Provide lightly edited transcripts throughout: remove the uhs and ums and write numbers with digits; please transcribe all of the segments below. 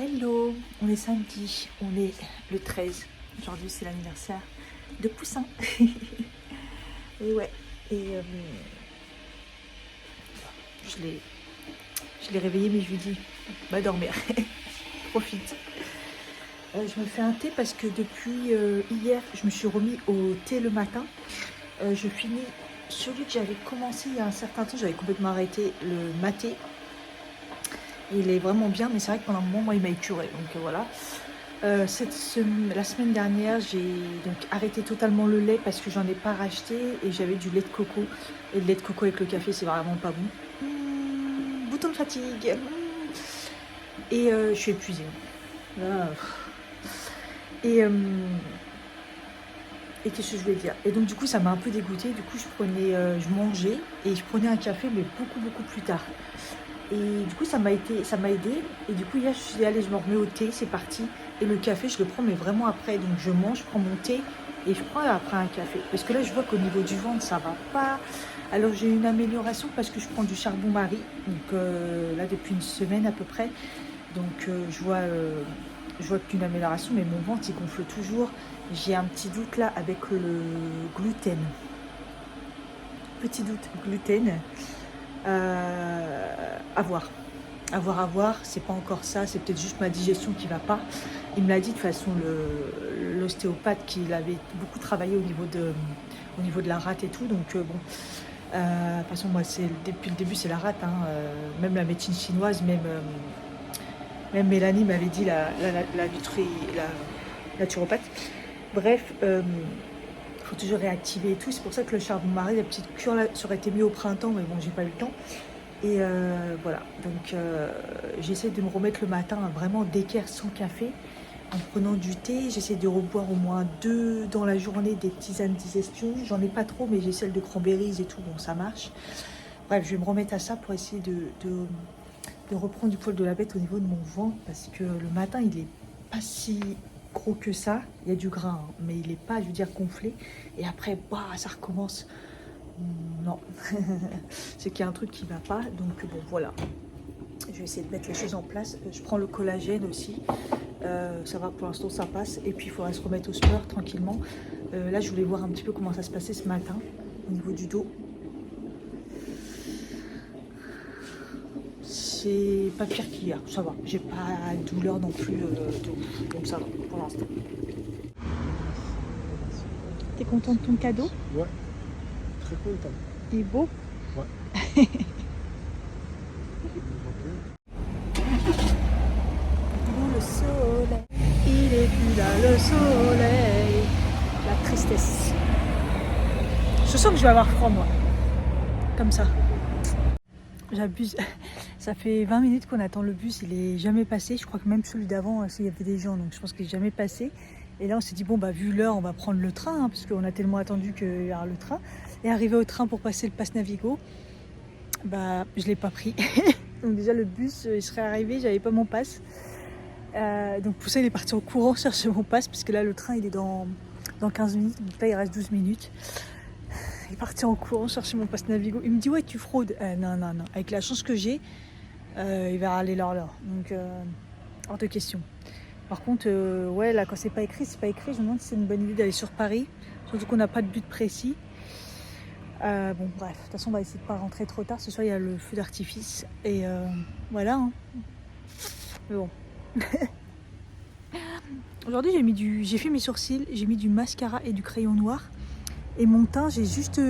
Hello, on est samedi, on est le 13. Aujourd'hui c'est l'anniversaire de Poussin. Et ouais, et je l'ai réveillé mais je lui dis va dormir, profite. Je me fais un thé parce que depuis hier je me suis remis au thé le matin. Je finis celui que j'avais commencé il y a un certain temps, j'avais complètement arrêté le maté. Il est vraiment bien, mais c'est vrai que pendant un moment, moi, il m'a écœuré. Donc voilà. La semaine dernière, j'ai donc arrêté totalement le lait parce que j'en ai pas racheté et j'avais du lait de coco. Et le lait de coco avec le café, c'est vraiment pas bon. Bouton de fatigue. Et je suis épuisée. Là, et qu'est-ce que je voulais dire? Et donc du coup, ça m'a un peu dégoûtée. Du coup, je mangeais et je prenais un café, mais beaucoup plus tard. Et du coup, ça m'a aidé. Et du coup, hier, je suis dit, allez, je me remets au thé, c'est parti. Et le café, je le prends, mais vraiment après. Donc, je mange, je prends mon thé et je prends après un café. Parce que là, je vois qu'au niveau du ventre, ça va pas. Alors, j'ai une amélioration parce que je prends du charbon Marie. Donc, là, depuis une semaine à peu près. Donc, je vois qu'une amélioration, mais mon ventre, il gonfle toujours. J'ai un petit doute là avec le gluten. Petit doute, gluten. À voir. À voir, c'est pas encore ça, c'est peut-être juste ma digestion qui va pas. Il me l'a dit de toute façon, l'ostéopathe, qu'il avait beaucoup travaillé au niveau de la rate et tout. Donc bon, de toute façon, moi, depuis le début, c'est la rate. Hein, même la médecine chinoise, même Mélanie m'avait dit, la naturopathe. Bref, faut toujours réactiver et tout. C'est pour ça que le charbon Marie, la petite cure là, ça aurait été mieux au printemps, mais bon, j'ai pas eu le temps. Et voilà, donc j'essaie de me remettre le matin à vraiment d'équerre sans café, en prenant du thé. J'essaie de reboire au moins 2 dans la journée des tisanes digestion. J'en ai pas trop, mais j'ai celle de cranberries et tout, bon ça marche. Bref, je vais me remettre à ça pour essayer de reprendre du poil de la bête au niveau de mon ventre, parce que le matin, il est pas si gros que ça. Il y a du gras, hein, mais il est pas, je veux dire, gonflé. Et après, bah, ça recommence. Non, c'est qu'il y a un truc qui va pas, donc bon voilà, je vais essayer de mettre les choses en place. Je prends le collagène aussi, ça va pour l'instant, ça passe, et puis il faudra se remettre au sport tranquillement. Là je voulais voir un petit peu comment ça se passait ce matin au niveau du dos. C'est pas pire qu'hier, ça va, j'ai pas de douleur non plus de ouf, donc ça va pour l'instant. T'es content de ton cadeau? Ouais, très content. Il est beau? Ouais. Le soleil, il est plus là, le soleil, la tristesse. Je sens que je vais avoir froid moi, comme ça. J'abuse. Ça fait 20 minutes qu'on attend le bus, il est jamais passé. Je crois que même celui d'avant, il y avait des gens, donc je pense qu'il est jamais passé. Et là on s'est dit bon bah vu l'heure on va prendre le train, hein, parce qu'on a tellement attendu qu'il y aura le train. Et arrivé au train pour passer le pass Navigo, bah je l'ai pas pris. Donc déjà le bus il serait arrivé, j'avais pas mon pass. Donc pour ça il est parti en courant chercher mon pass, parce que là le train il est dans 15 minutes, donc là il reste 12 minutes. Il est parti en courant chercher mon pass Navigo. Il me dit ouais tu fraudes. Non, avec la chance que j'ai, il va aller leur. Donc hors de question. Par contre ouais là quand c'est pas écrit, c'est pas écrit. Je me demande si c'est une bonne idée d'aller sur Paris, surtout qu'on n'a pas de but précis. Bon bref, de toute façon on va essayer de pas rentrer trop tard. Ce soir il y a le feu d'artifice et voilà hein. Mais bon. Aujourd'hui j'ai fait mes sourcils, j'ai mis du mascara et du crayon noir. Et mon teint, j'ai juste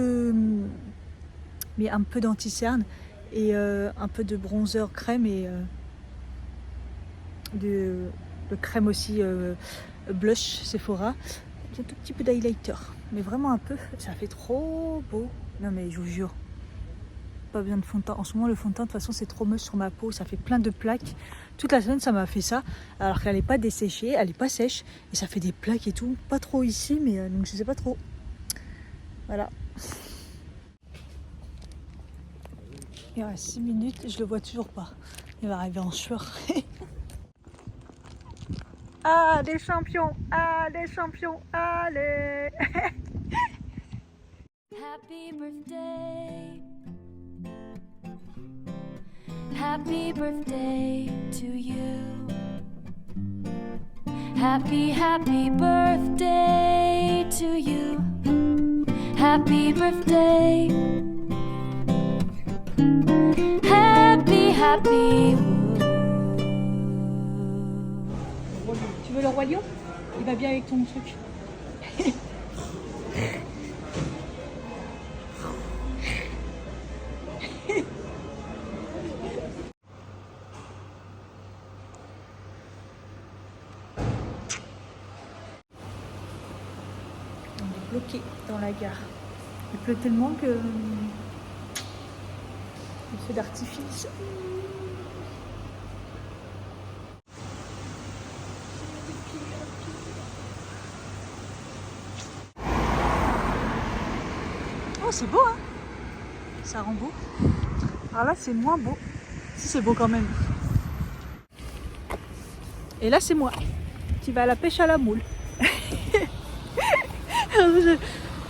mis un peu d'anti-cerne et un peu de bronzer crème et de crème aussi blush Sephora. Et un tout petit peu d'highlighter, mais vraiment un peu. Ça fait trop beau. Non mais je vous jure, pas besoin de fond de teint. En ce moment, le fond de teint, de toute façon, c'est trop moche sur ma peau. Ça fait plein de plaques. Toute la semaine, ça m'a fait ça. Alors qu'elle n'est pas desséchée, elle n'est pas sèche. Et ça fait des plaques et tout. Pas trop ici, mais donc je sais pas trop. Voilà. Il reste 6 minutes, je le vois toujours pas. Il va arriver en sueur. Ah, des champions! Ah, des champions! Allez! Happy birthday. Happy birthday to you. Happy, happy birthday to you. Happy birthday. Happy, happy. Tu veux le roi lion? Il va bien avec ton truc. On est bloqué dans la gare. Il pleut tellement que le feu d'artifice. Oh, c'est beau, hein? Ça rend beau. Alors là, c'est moins beau. Si, c'est beau quand même. Et là, c'est moi qui va à la pêche à la moule.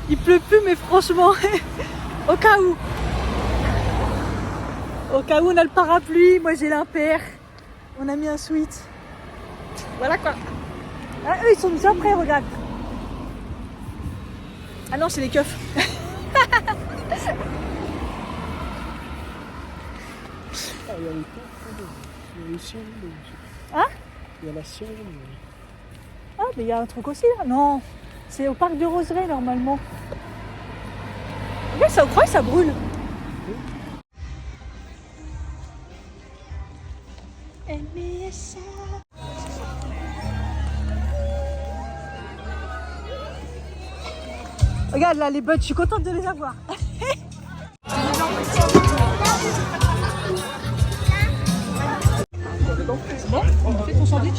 Il pleut plus, mais franchement, au cas où. Au cas où on a le parapluie, moi j'ai l'impair. On a mis un sweat. Voilà quoi. Ah, eux, ils sont déjà prêts, regarde. Ah non, c'est les keufs. Ah, il y a les temps, il y a les chiens. Hein? Il y a la chienne. Ah, mais il y a un truc aussi là. Non, c'est au parc de Roseraie normalement. Mais ça, on croit que ça brûle. Regarde là les bottes, je suis contente de les avoir. C'est bon? On fait ton sandwich.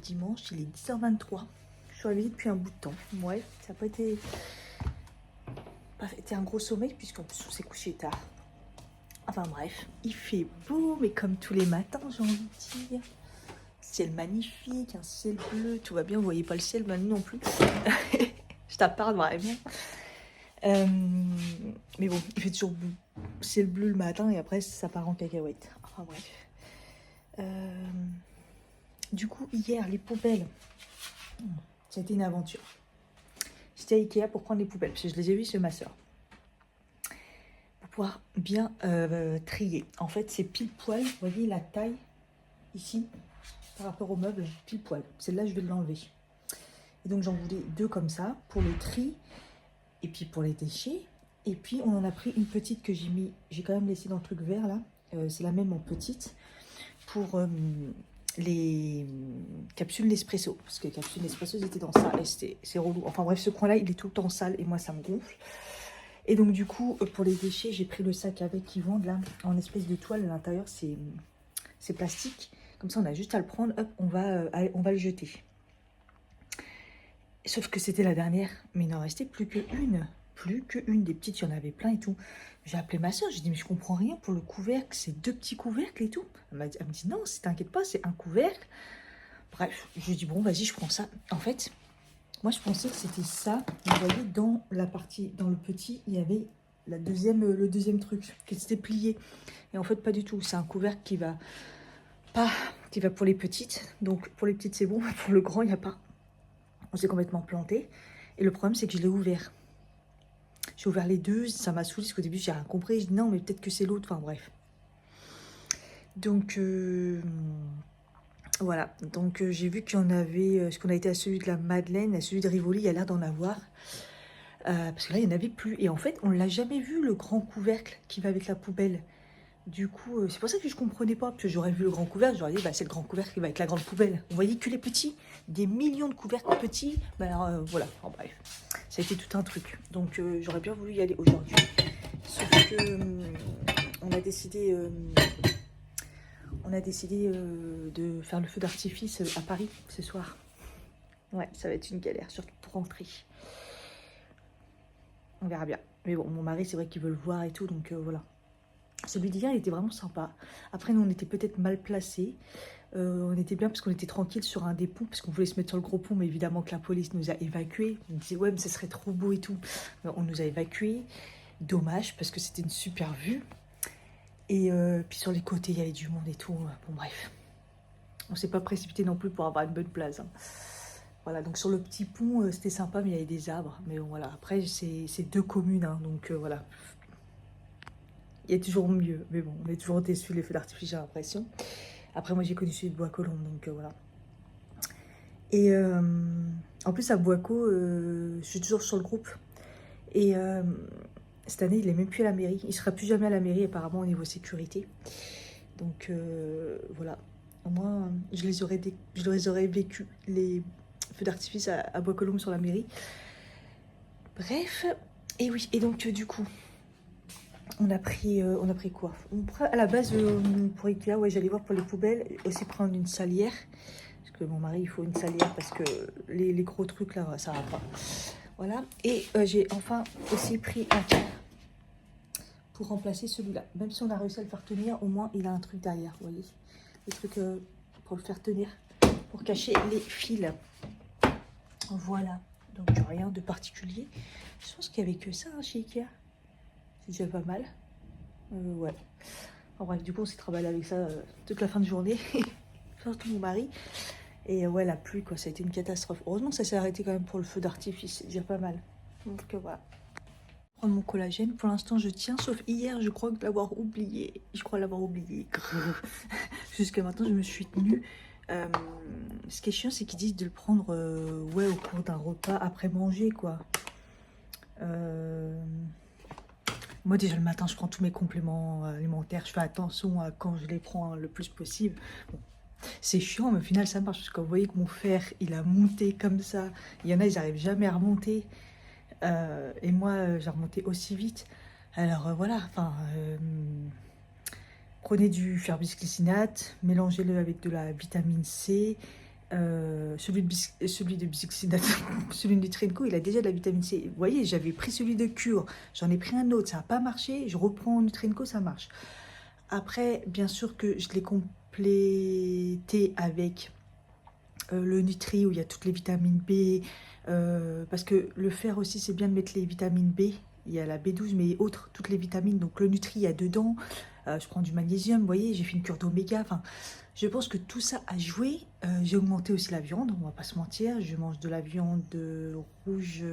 Dimanche, il est 10h23. Je suis réveillée depuis un bout de temps. Ouais, ça n'a pas été un gros sommeil puisqu'en plus on s'est couché tard. Enfin bref, il fait beau, mais comme tous les matins, j'ai envie de dire. Ciel magnifique, un ciel bleu, tout va bien. Vous voyez pas le ciel, bah, nous non plus. Je t'apparle vraiment. Mais bon, il fait toujours ciel bleu le matin et après ça part en cacahuète. Enfin bref. Du coup, hier, les poubelles, ça a été une aventure. J'étais à Ikea pour prendre les poubelles, parce que je les ai vues chez ma soeur. Pour pouvoir bien trier. En fait, c'est pile poil, vous voyez la taille, ici, par rapport au meuble, pile poil. Celle-là, je vais l'enlever. Et donc, j'en voulais 2 comme ça, pour le tri, et puis pour les déchets. Et puis, on en a pris une petite que j'ai mis, j'ai quand même laissé dans le truc vert, là. C'est la même en petite, pour les capsules Nespresso. Parce que les capsules Nespresso, étaient dans ça, et c'est relou. Enfin bref, ce coin-là, il est tout le temps sale, et moi, ça me gonfle. Et donc, du coup, pour les déchets, j'ai pris le sac avec qu'ils vendent, là, en espèce de toile. À l'intérieur, c'est plastique. Comme ça, on a juste à le prendre, hop, on va le jeter. Sauf que c'était la dernière, mais il n'en restait plus qu'une. Plus qu'une. Des petites, il y en avait plein et tout. J'ai appelé ma soeur, j'ai dit, mais je comprends rien pour le couvercle, c'est 2 petits couvercles et tout. Elle me dit, non, si t'inquiète pas, c'est un couvercle. Bref, je lui ai dit, bon, vas-y, je prends ça. En fait, moi, je pensais que c'était ça. Vous voyez, dans la partie, dans le petit, il y avait le deuxième truc, qui s'était plié. Et en fait, pas du tout. C'est un couvercle qui va pour les petites. Donc, pour les petites, c'est bon. Pour le grand, il n'y a pas. On s'est complètement planté. Et le problème, c'est que je l'ai ouvert. J'ai ouvert les 2. Ça m'a saoulé parce qu'au début, j'ai rien compris. Je dis non, mais peut-être que c'est l'autre. Enfin, bref. Donc, voilà. Donc, j'ai vu qu'il y en avait. Parce qu'on a été à celui de la Madeleine, à celui de Rivoli, il y a l'air d'en avoir. Parce que là, il n'y en avait plus. Et en fait, on ne l'a jamais vu, le grand couvercle qui va avec la poubelle. Du coup, c'est pour ça que je ne comprenais pas. Parce que j'aurais vu le grand couvercle, j'aurais dit, bah, c'est le grand couvercle qui va avec la grande poubelle. On voyait que les petits, des millions de couvercles petits. Bah, alors, voilà, en bref, ça a été tout un truc. Donc, j'aurais bien voulu y aller aujourd'hui. Sauf que on a décidé de faire le feu d'artifice à Paris ce soir. Ouais, ça va être une galère, surtout pour rentrer. On verra bien. Mais bon, mon mari, c'est vrai qu'il veut le voir et tout, donc voilà. Celui d'hier, il était vraiment sympa. Après, nous, on était peut-être mal placés. On était bien parce qu'on était tranquille sur un des ponts, parce qu'on voulait se mettre sur le gros pont, mais évidemment que la police nous a évacués. On disait, ouais, mais ce serait trop beau et tout. On nous a évacués. Dommage, parce que c'était une super vue. Et puis sur les côtés, il y avait du monde et tout. Bon, bref. On ne s'est pas précipité non plus pour avoir une bonne place. Hein. Voilà, donc sur le petit pont, c'était sympa, mais il y avait des arbres. Mais bon, voilà, après, c'est 2 communes, hein, donc voilà. Il y a toujours mieux, mais bon, on est toujours déçus, les feux d'artifice, j'ai l'impression. Après, moi, j'ai connu celui de Bois-Colombes, donc voilà. Et en plus, à Bois-Co, je suis toujours sur le groupe. Et cette année, il n'est même plus à la mairie. Il ne sera plus jamais à la mairie, apparemment, au niveau sécurité. Donc, voilà. Au moins, je les aurais vécu, les feux d'artifice à Bois-Colombes sur la mairie. Bref, et oui, et donc, du coup... On a pris quoi? À la base, pour Ikea, ouais, j'allais voir pour les poubelles, aussi prendre une salière. Parce que mon mari, il faut une salière parce que les gros trucs, là, ça va pas. Voilà. Et j'ai enfin aussi pris un cadre pour remplacer celui-là. Même si on a réussi à le faire tenir, au moins, il a un truc derrière, vous voyez. Des trucs pour le faire tenir, pour cacher les fils. Voilà. Donc, rien de particulier. Je pense qu'il n'y avait que ça hein, chez Ikea. C'est déjà pas mal. Ouais. En bref, du coup, on s'est travaillé avec ça toute la fin de journée. Surtout mon mari. Et ouais, la pluie, quoi, ça a été une catastrophe. Heureusement, ça s'est arrêté quand même pour le feu d'artifice. C'est déjà pas mal. Donc voilà. Prendre mon collagène. Pour l'instant, je tiens. Sauf hier, je crois l'avoir oublié. Jusqu'à maintenant, je me suis tenue. Ce qui est chiant, c'est qu'ils disent de le prendre ouais, au cours d'un repas après manger, quoi. Moi, déjà, le matin, je prends tous mes compléments alimentaires. Je fais attention à quand je les prends le plus possible. Bon, c'est chiant, mais au final, ça marche. Parce que vous voyez que mon fer, il a monté comme ça. Il y en a, ils n'arrivent jamais à remonter. Et moi, j'ai remonté aussi vite. Alors, voilà. Enfin, prenez du fer bisglycinate, mélangez-le avec de la vitamine C. Celui de bisglycinate, celui de Nutrenco, il a déjà de la vitamine C. Vous voyez, j'avais pris celui de Cure, j'en ai pris un autre, ça n'a pas marché, je reprends Nutrenco, ça marche. Après, bien sûr que je l'ai complété avec le Nutri où il y a toutes les vitamines B, parce que le fer aussi, c'est bien de mettre les vitamines B. il y a la B12, mais autres, toutes les vitamines. Donc le Nutri, il y a dedans. Je prends du magnésium, vous voyez, j'ai fait une cure d'oméga. Enfin, je pense que tout ça a joué. J'ai augmenté aussi la viande, on va pas se mentir. Je mange de la viande rouge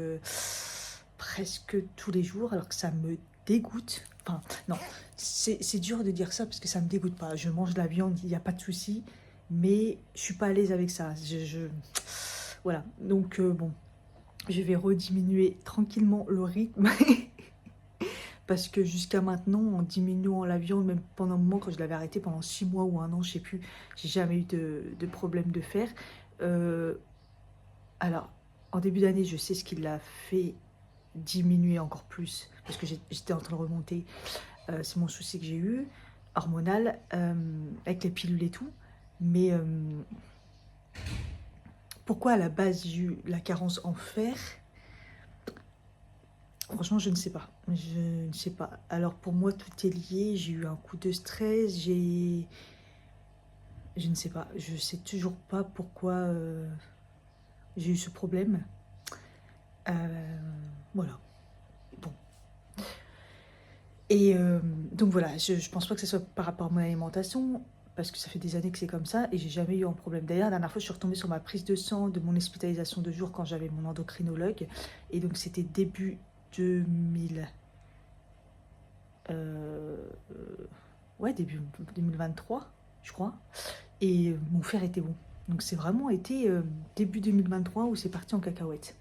presque tous les jours, alors que ça me dégoûte. Enfin, non, c'est dur de dire ça parce que ça me dégoûte pas. Je mange de la viande, il n'y a pas de souci, mais je suis pas à l'aise avec ça. Voilà, donc bon, je vais rediminuer tranquillement le rythme. Parce que jusqu'à maintenant, en diminuant la viande, même pendant un moment, quand je l'avais arrêté pendant 6 mois ou 1 an, je sais plus, j'ai jamais eu de problème de fer. Alors, en début d'année, je sais ce qui l'a fait diminuer encore plus, parce que j'étais en train de remonter. C'est mon souci que j'ai eu, hormonal, avec les pilules et tout. Mais pourquoi à la base j'ai eu la carence en fer? Franchement, je ne sais pas. Je ne sais pas. Alors, pour moi, tout est lié. J'ai eu un coup de stress. Je ne sais pas. Je ne sais toujours pas pourquoi j'ai eu ce problème. Voilà. Bon. Et donc, voilà. Je ne pense pas que ce soit par rapport à mon alimentation, parce que ça fait des années que c'est comme ça et j'ai jamais eu un problème. D'ailleurs, la dernière fois, je suis retombée sur ma prise de sang de mon hospitalisation de jour quand j'avais mon endocrinologue. Et donc, c'était début 2000, ouais, début 2023, je crois. Et mon fer était bon. Donc c'est vraiment été début 2023 où c'est parti en cacahuète.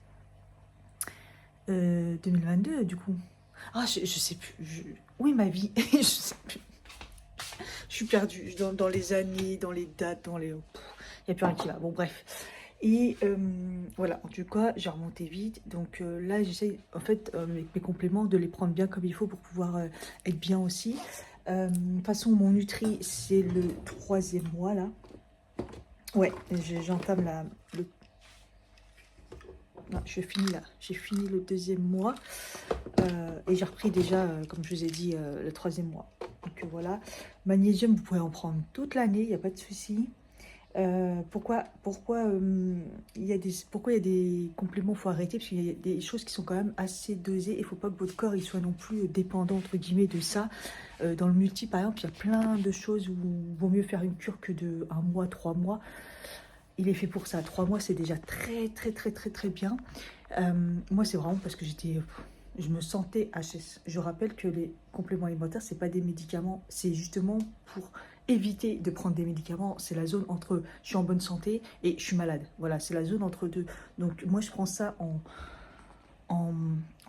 2022, du coup. Ah, je sais plus. Oui, ma vie. Je sais plus. Je suis perdue dans les années, dans les dates, dans les... Il n'y a plus rien qui va. Bon, bref. Et voilà, en tout cas, j'ai remonté vite. Donc là, j'essaie, en fait, mes compléments, de les prendre bien comme il faut pour pouvoir être bien aussi. De toute façon, mon Nutri, c'est le 3e mois, là. Ouais, j'entame non, je finis là. J'ai fini le 2e mois. Et j'ai repris déjà, comme je vous ai dit, le 3e mois. Donc voilà. Magnésium, vous pouvez en prendre toute l'année, il n'y a pas de souci. Pourquoi il y a des compléments, il faut arrêter parce qu'il y a des choses qui sont quand même assez dosées et il ne faut pas que votre corps il soit non plus dépendant entre guillemets de ça. Dans le multi par exemple, il y a plein de choses où il vaut mieux faire une cure que de 1 mois, 3 mois. Il est fait pour ça. 3 mois c'est déjà très bien. Moi c'est vraiment parce que je me sentais HS. Je rappelle que les compléments alimentaires, c'est pas des médicaments, c'est justement pour éviter de prendre des médicaments. C'est la zone entre je suis en bonne santé et je suis malade. Voilà, c'est la zone entre deux. Donc moi, je prends ça en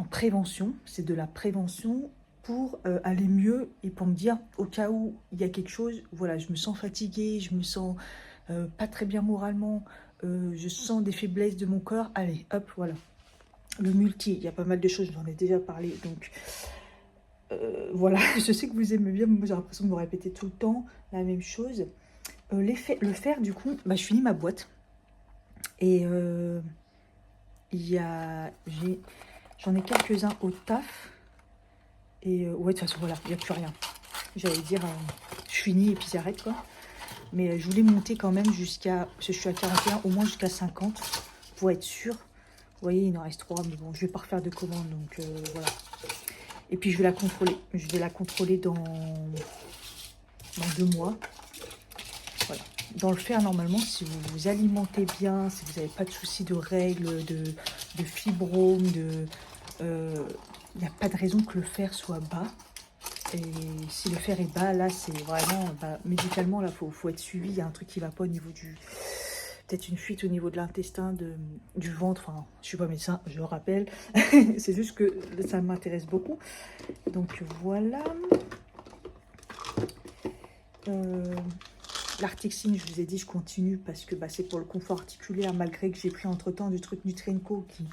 prévention. C'est de la prévention pour aller mieux et pour me dire au cas où il y a quelque chose. Voilà, je me sens fatiguée, je me sens pas très bien moralement, je sens des faiblesses de mon corps. Allez, hop, voilà. Le multi, il y a pas mal de choses, j'en ai déjà parlé, donc voilà, je sais que vous aimez bien, mais moi j'ai l'impression de me répéter tout le temps la même chose. Le fer, du coup, bah, je finis ma boîte, et j'en ai quelques-uns au taf, et ouais, de toute façon, voilà, il n'y a plus rien. J'allais dire, je finis et puis j'arrête, quoi. Mais je voulais monter quand même jusqu'à, parce que je suis à 41, au moins jusqu'à 50, pour être sûre. Vous voyez, il en reste 3, mais bon, je vais pas refaire de commande, donc voilà. Et puis je vais la contrôler. Je vais la contrôler dans 2 mois. Voilà. Dans le fer, normalement, si vous vous alimentez bien, si vous n'avez pas de soucis de règles, de fibromes, il n'y a pas de raison que le fer soit bas. Et si le fer est bas, là, c'est vraiment, médicalement, là, faut être suivi. Il y a un truc qui ne va pas au niveau du... Peut-être une fuite au niveau de l'intestin, du ventre. Enfin, je ne suis pas médecin, je le rappelle. C'est juste que ça m'intéresse beaucoup. Donc, voilà. L'artixine, je vous ai dit, je continue parce que c'est pour le confort articulaire, malgré que j'ai pris entre-temps du truc Nutri&Co qui,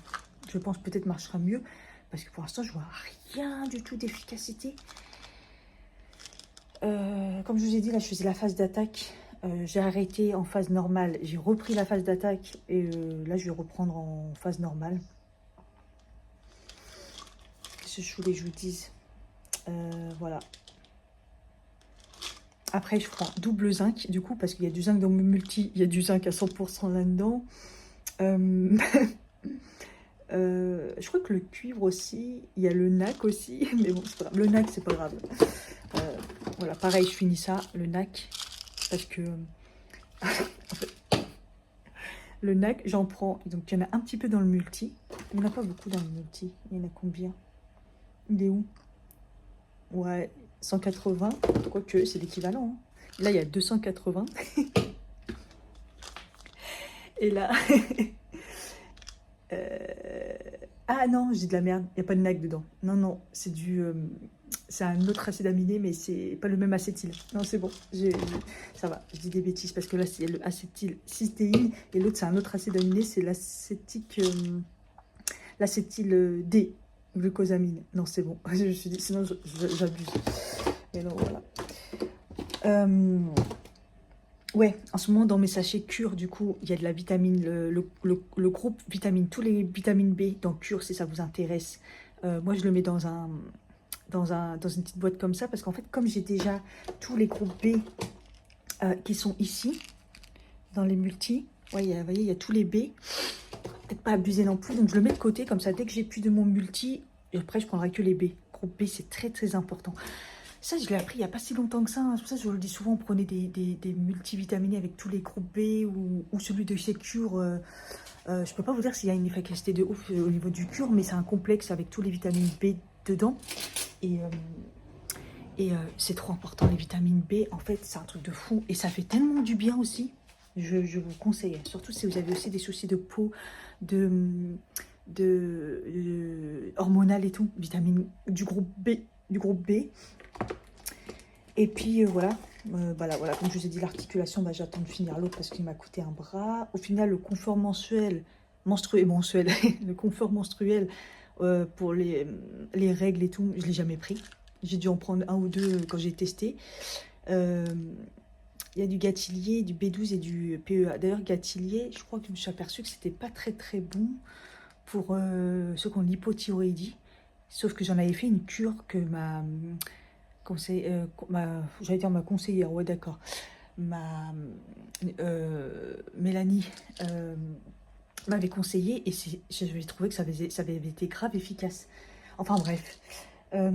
je pense, peut-être marchera mieux. Parce que pour l'instant, je vois rien du tout d'efficacité. Comme je vous ai dit, là, je faisais la phase d'attaque. J'ai arrêté en phase normale. J'ai repris la phase d'attaque. Et là, je vais reprendre en phase normale. Qu'est-ce que je voulais que je vous dise, voilà. Après, je prends double zinc, du coup, parce qu'il y a du zinc dans mon multi. Il y a du zinc à 100% là-dedans. Je crois que le cuivre aussi, il y a le NAC aussi, mais bon, c'est pas grave. Le NAC, c'est pas grave. Voilà, pareil, je finis ça, le NAC, parce que en fait, le NAC, j'en prends, donc il y en a un petit peu dans le multi, il n'y en a pas beaucoup dans le multi, il y en a combien? Il est où? Ouais, 180, quoique c'est l'équivalent. Hein. Là, il y a 280. Et là... Ah non, j'ai de la merde, il n'y a pas de NAC dedans. Non, non, c'est du... c'est un autre acide aminé, mais c'est pas le même acétyl. Non, c'est bon, ça va, je dis des bêtises, parce que là, c'est le acétylcystéine, et l'autre, c'est un autre acide aminé, c'est l'acétyl D, glucosamine. Non, c'est bon, je me suis dit, sinon, j'abuse. Mais non, voilà. Ouais, en ce moment, dans mes sachets Cure, du coup, il y a de la vitamine, le groupe vitamine, tous les vitamines B dans Cure, si ça vous intéresse. Moi, je le mets dans une petite boîte comme ça, parce qu'en fait, comme j'ai déjà tous les groupes B qui sont ici, dans les multis, ouais, vous voyez, il y a tous les B, peut-être pas abuser non plus, donc je le mets de côté, comme ça, dès que j'ai plus de mon multi, et après, je prendrai que les B. Groupe B, c'est très, très important. Ça, je l'ai appris il n'y a pas si longtemps que ça. Hein. C'est pour ça que je le dis souvent, prenez des multivitaminés avec tous les groupes B ou celui de chez Cure. Je ne peux pas vous dire s'il y a une efficacité de ouf au niveau du Cure, mais c'est un complexe avec tous les vitamines B dedans. Et c'est trop important, les vitamines B. En fait, c'est un truc de fou. Et ça fait tellement du bien aussi. Je vous conseille. Surtout si vous avez aussi des soucis de peau, hormonal et tout. Vitamine du groupe B. Et puis voilà, voilà, comme je vous ai dit, l'articulation, j'attends de finir l'autre parce qu'il m'a coûté un bras. Au final, le confort mensuel, le confort menstruel pour les règles et tout, je ne l'ai jamais pris. J'ai dû en prendre un ou deux quand j'ai testé. Il y a du Gatilier, du B12 et du PEA. D'ailleurs, Gatilier, je crois que je me suis aperçue que c'était pas très très bon pour ceux qui ont l'hypothyroïdie. Sauf que j'en avais fait une cure que ma conseillère, ouais d'accord, Mélanie m'avait conseillé et j'avais trouvé que ça avait été grave efficace. Enfin bref, ouais,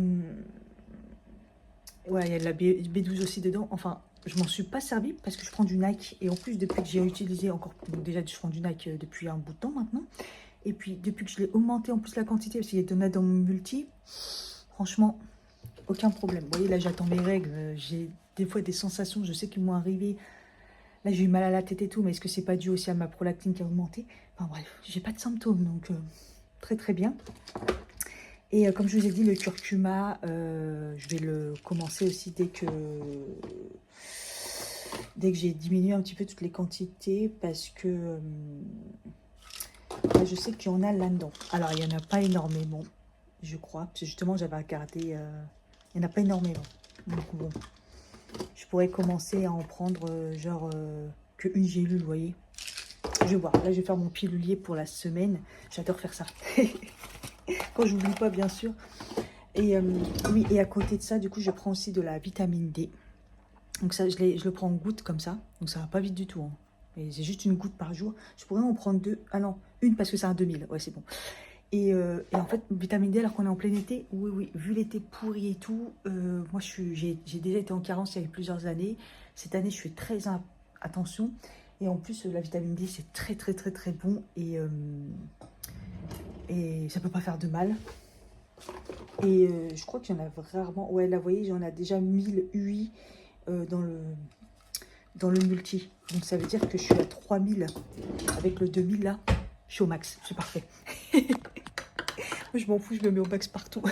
il y a de la B12 aussi dedans. Enfin, je m'en suis pas servi parce que je prends du Nike et en plus depuis que j'ai utilisé encore, donc déjà je prends du Nike depuis un bout de temps maintenant. Et puis, depuis que je l'ai augmenté en plus la quantité, parce qu'il y a dans mon multi, franchement, aucun problème. Vous voyez, là, j'attends mes règles. J'ai des fois des sensations, je sais qu'ils m'ont arrivé. Là, j'ai eu mal à la tête et tout, mais est-ce que c'est pas dû aussi à ma prolactine qui a augmenté? Enfin bref, j'ai pas de symptômes, donc très très bien. Et comme je vous ai dit, le curcuma, je vais le commencer aussi dès que j'ai diminué un petit peu toutes les quantités, parce que... je sais qu'il y en a là-dedans. Alors, il n'y en a pas énormément, je crois. Parce que justement, j'avais regardé. Il n'y en a pas énormément. Donc, bon. Je pourrais commencer à en prendre, qu'une gélule, vous voyez. Je vais voir. Là, je vais faire mon pilulier pour la semaine. J'adore faire ça. Quand je n'oublie pas, bien sûr. Et oui, et à côté de ça, du coup, je prends aussi de la vitamine D. Donc, ça, je le prends en gouttes comme ça. Donc, ça va pas vite du tout. Hein. C'est juste une goutte par jour. Je pourrais en prendre deux. Ah non, une parce que c'est un 2000. Ouais, c'est bon. Et en fait, vitamine D, alors qu'on est en plein été, oui, vu l'été pourri et tout, moi, j'ai déjà été en carence il y a plusieurs années. Cette année, je fais très attention. Et en plus, la vitamine D, c'est très, très, très, très bon. Et ça peut pas faire de mal. Et je crois qu'il y en a rarement. Ouais, là, vous voyez, j'en ai déjà 1000 UI dans le multi. Donc ça veut dire que je suis à 3000 avec le 2000 là. Je suis au max, c'est parfait. Moi, je m'en fous, je me mets au max partout.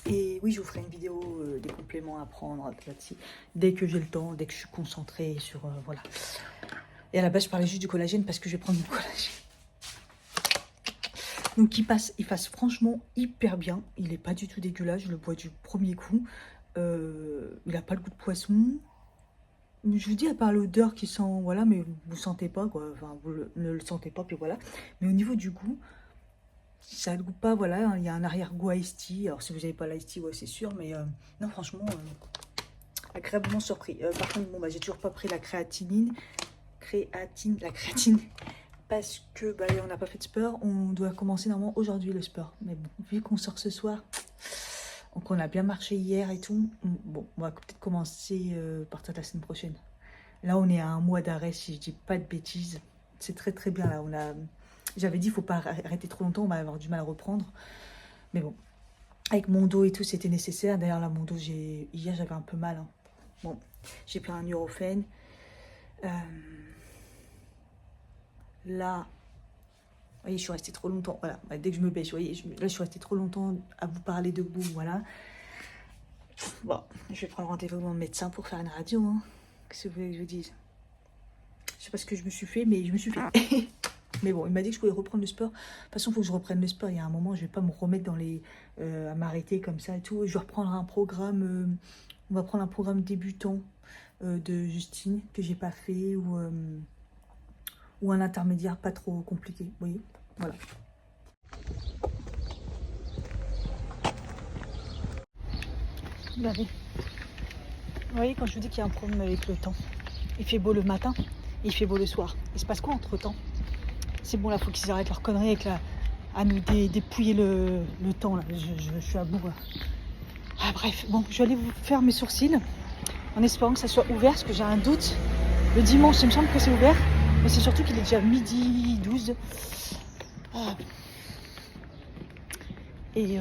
Et oui, je vous ferai une vidéo des compléments à prendre là-dessus. Dès que j'ai le temps, dès que je suis concentrée sur... voilà. Et à la base, je parlais juste du collagène parce que je vais prendre du collagène. Donc il passe franchement hyper bien. Il n'est pas du tout dégueulasse, je le bois du premier coup. Il n'a pas le goût de poisson. Je vous dis, à part l'odeur qui sent, voilà, mais vous ne sentez pas, quoi. Enfin, vous ne le sentez pas, puis voilà. Mais au niveau du goût, ça ne goûte pas, voilà. Il y a un arrière-goût Iced Tea. Alors, si vous n'avez pas l'Iced Tea, ouais, c'est sûr. Mais non, franchement, agréablement surpris. Par contre, bon, j'ai toujours pas pris la créatine. La créatine parce que bah, on n'a pas fait de sport. On doit commencer normalement aujourd'hui le sport. Mais bon, vu qu'on sort ce soir, donc on a bien marché hier et tout, bon, on va peut-être commencer à partir de la semaine prochaine. Là, on est à un mois d'arrêt, si je dis pas de bêtises. C'est très très bien là. J'avais dit, il faut pas arrêter trop longtemps, on va avoir du mal à reprendre. Mais bon, avec mon dos et tout, c'était nécessaire. D'ailleurs, là, mon dos, hier, j'avais un peu mal. Hein. Bon, j'ai pris un Nurofen. Là, vous voyez, je suis restée trop longtemps. Voilà, dès que je me baisse, vous voyez, là, je suis restée trop longtemps à vous parler debout. Voilà. Bon, je vais prendre rendez-vous avec mon médecin pour faire une radio. Hein. Qu'est-ce que vous voulez que je vous dise? Je sais pas ce que je me suis fait, mais je me suis fait. Mais bon, il m'a dit que je pouvais reprendre le sport. De toute façon, il faut que je reprenne le sport. Il y a un moment, je vais pas me remettre dans les à m'arrêter comme ça et tout. Je vais reprendre un programme. On va prendre un programme débutant de Justine que j'ai pas fait ou un intermédiaire pas trop compliqué. Vous voyez, voilà. Regardez. Vous voyez, quand je vous dis qu'il y a un problème avec le temps, il fait beau le matin, et il fait beau le soir. Il se passe quoi entre temps? C'est bon, là, faut qu'ils arrêtent leur connerie avec à nous dépouiller le temps. Là. Je suis à bout. Là. Ah, bref, bon, je vais aller vous faire mes sourcils en espérant que ça soit ouvert, parce que j'ai un doute. Le dimanche, il me semble que c'est ouvert, mais c'est surtout qu'il est déjà midi 12. Ah. Et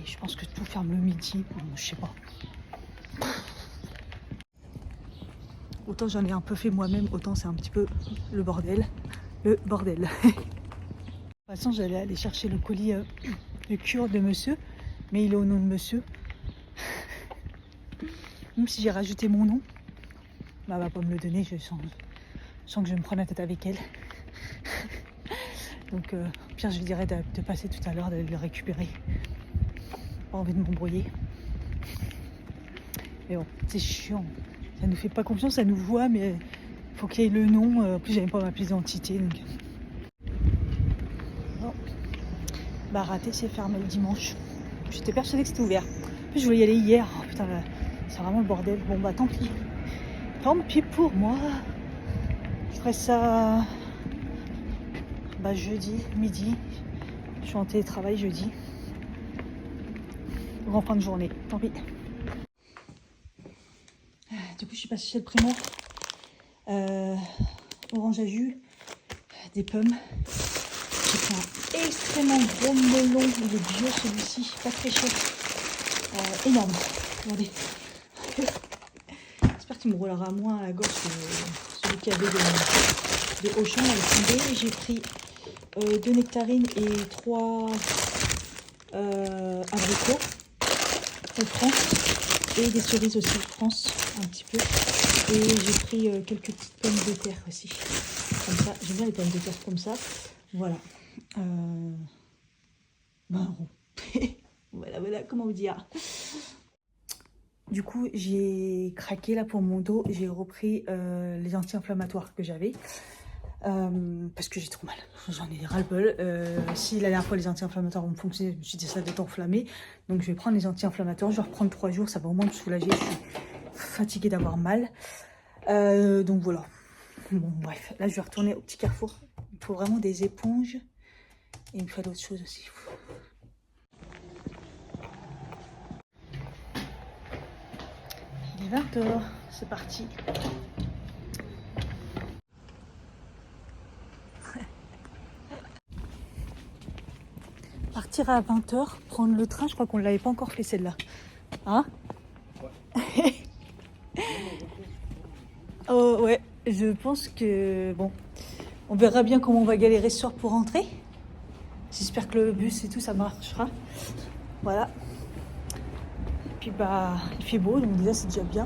je pense que tout ferme le midi. Je sais pas. Autant j'en ai un peu fait moi-même, autant c'est un petit peu le bordel. Le bordel. De toute façon, j'allais aller chercher le colis de cure de monsieur, mais il est au nom de monsieur. Même si j'ai rajouté mon nom, bah, elle va pas me le donner, je sens que je vais me prendre la tête avec elle. Donc, au pire, je lui dirais de passer tout à l'heure, de le récupérer. Pas envie de m'embrouiller. Mais bon, c'est chiant. Ça nous fait pas confiance, ça nous voit, mais il faut qu'il y ait le nom. En plus, j'avais pas ma pièce d'identité. Donc... Bon. Bah, raté, c'est fermé le dimanche. J'étais persuadée que c'était ouvert. En plus, je voulais y aller hier. Oh, putain, là, c'est vraiment le bordel. Bon, bah, tant pis. Tant pis pour moi. Je ferai ça bah, jeudi, midi. Je suis en télétravail jeudi. En fin de journée, tant pis. Du coup, je suis passée chez le Primo. Orange à jus, des pommes. J'ai pris un extrêmement gros melon. Il est bio celui-ci, pas très cher. Énorme. Regardez. J'espère qu'il me roulera moins à la gauche que celui qu'il y avait de Auchan. J'ai pris 2 nectarines et 3 abricots. France et des cerises aussi France un petit peu et j'ai pris quelques petites pommes de terre aussi comme ça, j'aime bien les pommes de terre comme ça, voilà 20 €. voilà comment vous dire. Du coup j'ai craqué là pour mon dos, j'ai repris les anti-inflammatoires que j'avais parce que j'ai trop mal, j'en ai ras-le-bol. Si la dernière fois les anti-inflammatoires vont me fonctionner, je me suis dit ça d'être enflammé, donc je vais prendre les anti-inflammatoires, je vais reprendre 3 jours, ça va au moins me soulager, je suis fatiguée d'avoir mal. Donc voilà, bon bref, là je vais retourner au petit Carrefour, il faut vraiment des éponges et il me faut d'autres choses aussi. Il est 20 h, c'est parti. Partir à 20 h, prendre le train, je crois qu'on ne l'avait pas encore fait celle-là. Hein? Ouais. Oh ouais, je pense que bon, on verra bien comment on va galérer ce soir pour rentrer. J'espère que le bus et tout ça marchera. Voilà. Et puis bah, il fait beau, donc déjà c'est déjà bien.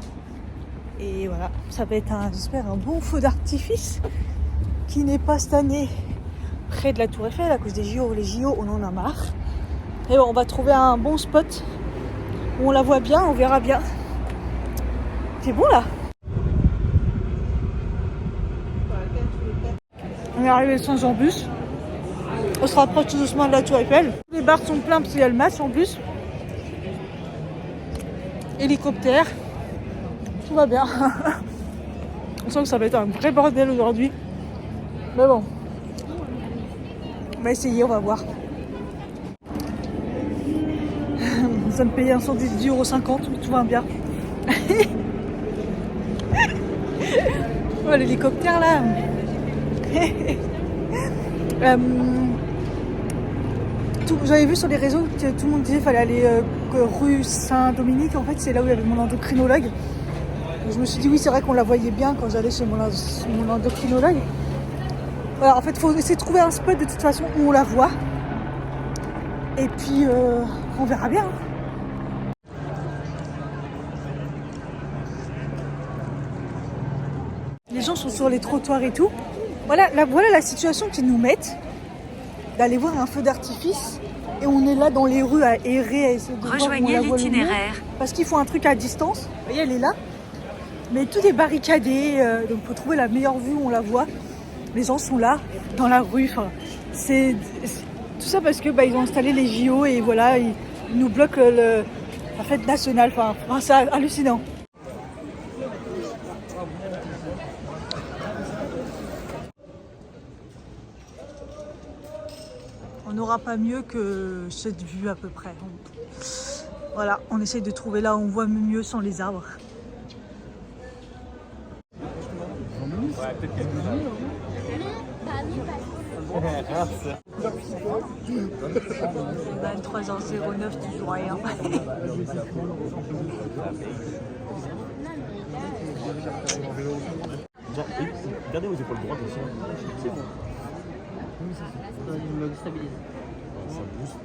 Et voilà, ça va être j'espère un bon feu d'artifice qui n'est pas cette année près de la Tour Eiffel à cause des JO. Les JO, on en a marre. Et bon, on va trouver un bon spot où on la voit bien, on verra bien. C'est bon là. On est arrivé sans en bus. On se rapproche tout doucement de la Tour Eiffel. Les bars sont pleins parce qu'il y a le match en plus. Hélicoptère. Tout va bien. On sent que ça va être un vrai bordel aujourd'hui. Mais bon. On va essayer, on va voir. Ça me paye un sandwich de 10,50 €, tout va bien. Oh, l'hélicoptère là. J'avais vu sur les réseaux que tout le monde disait qu'il fallait aller rue Saint-Dominique. En fait, c'est là où il y avait mon endocrinologue. Je me suis dit oui, c'est vrai qu'on la voyait bien quand j'allais chez mon endocrinologue. Voilà, en fait, il faut essayer de trouver un spot de toute façon où on la voit. Et puis, on verra bien. Les gens sont sur les trottoirs et tout. Voilà la situation qu'ils nous mettent. D'aller voir un feu d'artifice. Et on est là dans les rues à errer, à essayer de voir où on la voit le mieux. Parce qu'il faut un truc à distance. Vous voyez, elle est là. Mais tout est barricadé. Donc, il faut trouver la meilleure vue où on la voit. Les gens sont là, dans la rue. Enfin, c'est tout ça parce que ils ont installé les JO et voilà, ils nous bloquent la fête nationale. Enfin, c'est hallucinant. On n'aura pas mieux que cette vue à peu près. Donc, voilà, on essaye de trouver là où on voit mieux sans les arbres. Ouais, peut-être quelques minutes. 23h09, toujours rien. Regardez vos épaules droites aussi. C'est bon. Il me stabilise. Ça booste.